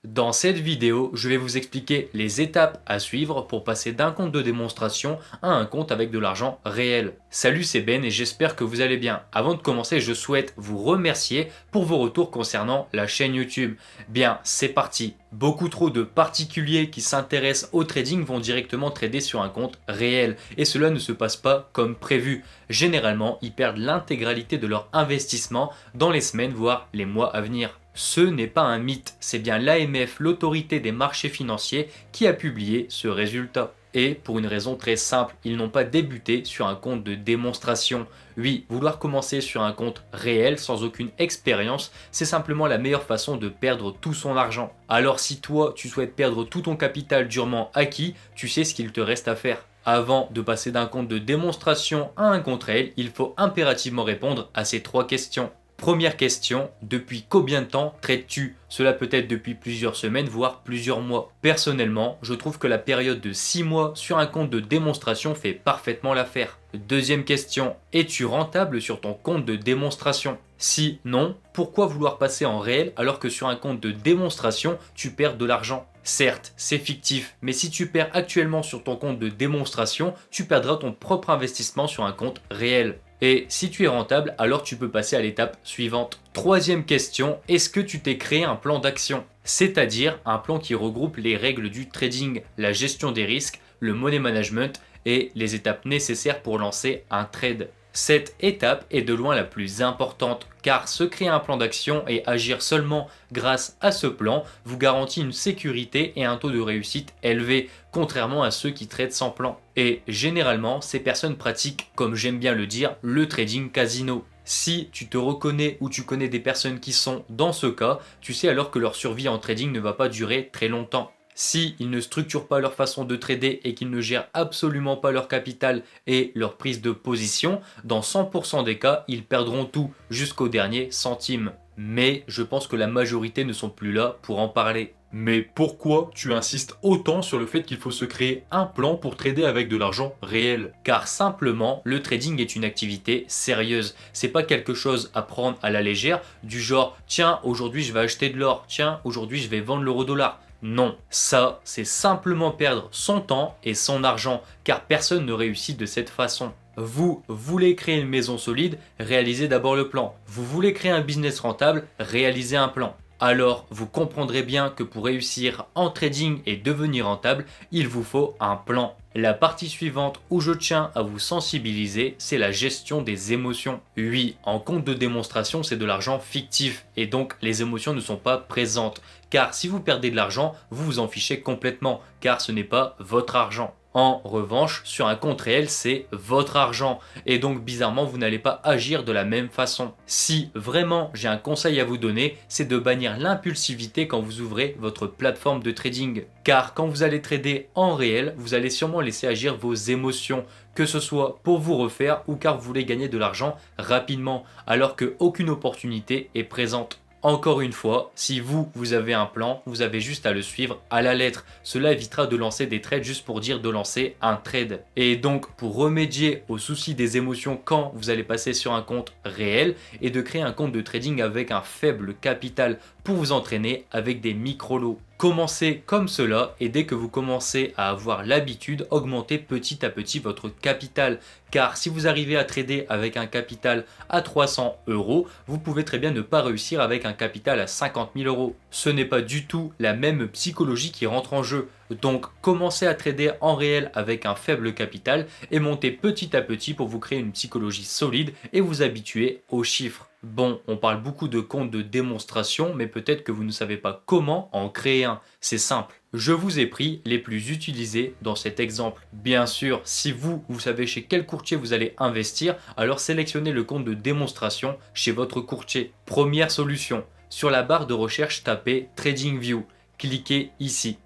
Dans cette vidéo, je vais vous expliquer les étapes à suivre pour passer d'un compte de démonstration à un compte avec de l'argent réel. Salut, c'est Ben et j'espère que vous allez bien. Avant de commencer, je souhaite vous remercier pour vos retours concernant la chaîne YouTube. Bien, c'est parti. Beaucoup trop de particuliers qui s'intéressent au trading vont directement trader sur un compte réel et cela ne se passe pas comme prévu. Généralement, ils perdent l'intégralité de leur investissement dans les semaines voire les mois à venir. Ce n'est pas un mythe, c'est bien l'AMF, l'autorité des marchés financiers, qui a publié ce résultat. Et pour une raison très simple, ils n'ont pas débuté sur un compte de démonstration. Oui, vouloir commencer sur un compte réel sans aucune expérience, c'est simplement la meilleure façon de perdre tout son argent. Alors si toi, tu souhaites perdre tout ton capital durement acquis, tu sais ce qu'il te reste à faire. Avant de passer d'un compte de démonstration à un compte réel, il faut impérativement répondre à ces trois questions. Première question, depuis combien de temps traites-tu? Cela peut être depuis plusieurs semaines, voire plusieurs mois. Personnellement, je trouve que la période de 6 mois sur un compte de démonstration fait parfaitement l'affaire. Deuxième question, es-tu rentable sur ton compte de démonstration? Si non, pourquoi vouloir passer en réel alors que sur un compte de démonstration, tu perds de l'argent? Certes, c'est fictif, mais si tu perds actuellement sur ton compte de démonstration, tu perdras ton propre investissement sur un compte réel. Et si tu es rentable, alors tu peux passer à l'étape suivante. Troisième question, est-ce que tu t'es créé un plan d'action? C'est-à-dire un plan qui regroupe les règles du trading, la gestion des risques, le money management et les étapes nécessaires pour lancer un trade. Cette étape est de loin la plus importante car se créer un plan d'action et agir seulement grâce à ce plan vous garantit une sécurité et un taux de réussite élevé, contrairement à ceux qui traitent sans plan. Et généralement, ces personnes pratiquent, comme j'aime bien le dire, le trading casino. Si tu te reconnais ou tu connais des personnes qui sont dans ce cas, tu sais alors que leur survie en trading ne va pas durer très longtemps. Si ils ne structurent pas leur façon de trader et qu'ils ne gèrent absolument pas leur capital et leur prise de position, dans 100% des cas, ils perdront tout jusqu'au dernier centime. Mais je pense que la majorité ne sont plus là pour en parler. Mais pourquoi tu insistes autant sur le fait qu'il faut se créer un plan pour trader avec de l'argent réel? Car simplement, le trading est une activité sérieuse. C'est pas quelque chose à prendre à la légère, du genre tiens, aujourd'hui je vais acheter de l'or, tiens, aujourd'hui je vais vendre l'euro-dollar. Non, ça, c'est simplement perdre son temps et son argent, car personne ne réussit de cette façon. Vous voulez créer une maison solide, réalisez d'abord le plan. Vous voulez créer un business rentable, réalisez un plan. Alors, vous comprendrez bien que pour réussir en trading et devenir rentable, il vous faut un plan. La partie suivante où je tiens à vous sensibiliser, c'est la gestion des émotions. Oui, en compte de démonstration, c'est de l'argent fictif et donc les émotions ne sont pas présentes. Car si vous perdez de l'argent, vous vous en fichez complètement car ce n'est pas votre argent. En revanche, sur un compte réel, c'est votre argent et donc bizarrement, vous n'allez pas agir de la même façon. Si vraiment j'ai un conseil à vous donner, c'est de bannir l'impulsivité quand vous ouvrez votre plateforme de trading. Car quand vous allez trader en réel, vous allez sûrement laisser agir vos émotions, que ce soit pour vous refaire ou car vous voulez gagner de l'argent rapidement, alors qu'aucune opportunité est présente. Encore une fois, si vous avez un plan, vous avez juste à le suivre à la lettre. Cela évitera de lancer des trades juste pour dire de lancer un trade. Et donc, pour remédier au souci des émotions quand vous allez passer sur un compte réel et de créer un compte de trading avec un faible capital pour vous entraîner avec des micro-lots. Commencez comme cela et dès que vous commencez à avoir l'habitude, augmentez petit à petit votre capital. Car si vous arrivez à trader avec un capital à 300 €, vous pouvez très bien ne pas réussir avec un capital à 50 000 €. Ce n'est pas du tout la même psychologie qui rentre en jeu. Donc commencez à trader en réel avec un faible capital et montez petit à petit pour vous créer une psychologie solide et vous habituer aux chiffres. Bon, on parle beaucoup de comptes de démonstration, mais peut-être que vous ne savez pas comment en créer un. C'est simple. Je vous ai pris les plus utilisés dans cet exemple. Bien sûr, si vous savez chez quel courtier vous allez investir, alors sélectionnez le compte de démonstration chez votre courtier. Première solution, sur la barre de recherche, tapez TradingView. Cliquez ici.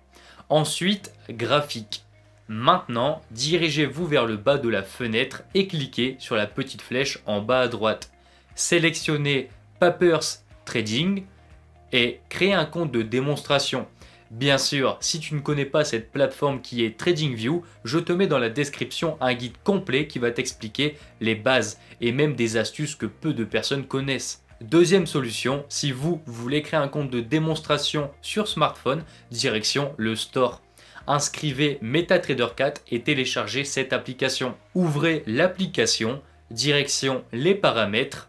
Ensuite, graphique. Maintenant, dirigez-vous vers le bas de la fenêtre et cliquez sur la petite flèche en bas à droite. Sélectionnez Papers Trading et créez un compte de démonstration. Bien sûr, si tu ne connais pas cette plateforme qui est TradingView, je te mets dans la description un guide complet qui va t'expliquer les bases et même des astuces que peu de personnes connaissent. Deuxième solution, si vous voulez créer un compte de démonstration sur smartphone, direction le store. Inscrivez MetaTrader 4 et téléchargez cette application. Ouvrez l'application, direction les paramètres.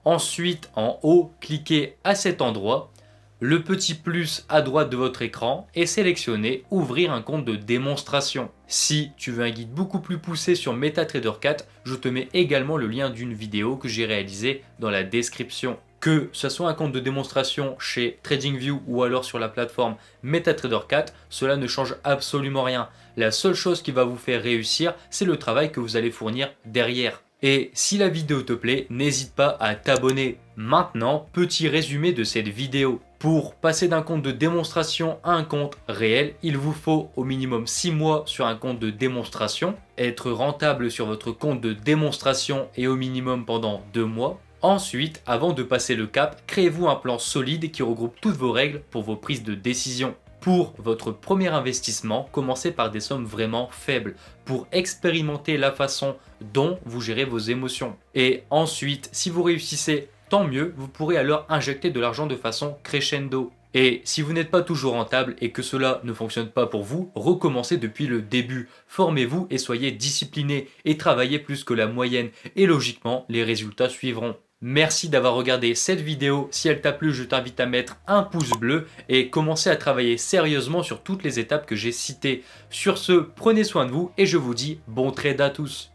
Ensuite, en haut, cliquez à cet endroit, le petit plus à droite de votre écran et sélectionnez ouvrir un compte de démonstration. Si tu veux un guide beaucoup plus poussé sur MetaTrader 4, je te mets également le lien d'une vidéo que j'ai réalisée dans la description. Que ce soit un compte de démonstration chez TradingView ou alors sur la plateforme MetaTrader 4, cela ne change absolument rien. La seule chose qui va vous faire réussir, c'est le travail que vous allez fournir derrière. Et si la vidéo te plaît, n'hésite pas à t'abonner. Maintenant, petit résumé de cette vidéo. Pour passer d'un compte de démonstration à un compte réel, il vous faut au minimum 6 mois sur un compte de démonstration, être rentable sur votre compte de démonstration et au minimum pendant 2 mois. Ensuite, avant de passer le cap, créez-vous un plan solide qui regroupe toutes vos règles pour vos prises de décision. Pour votre premier investissement, commencez par des sommes vraiment faibles pour expérimenter la façon dont vous gérez vos émotions. Et ensuite, si vous réussissez, tant mieux, vous pourrez alors injecter de l'argent de façon crescendo. Et si vous n'êtes pas toujours rentable et que cela ne fonctionne pas pour vous, recommencez depuis le début. Formez-vous et soyez discipliné et travaillez plus que la moyenne et logiquement, les résultats suivront. Merci d'avoir regardé cette vidéo. Si elle t'a plu, je t'invite à mettre un pouce bleu et commencer à travailler sérieusement sur toutes les étapes que j'ai citées. Sur ce, prenez soin de vous et je vous dis bon trade à tous.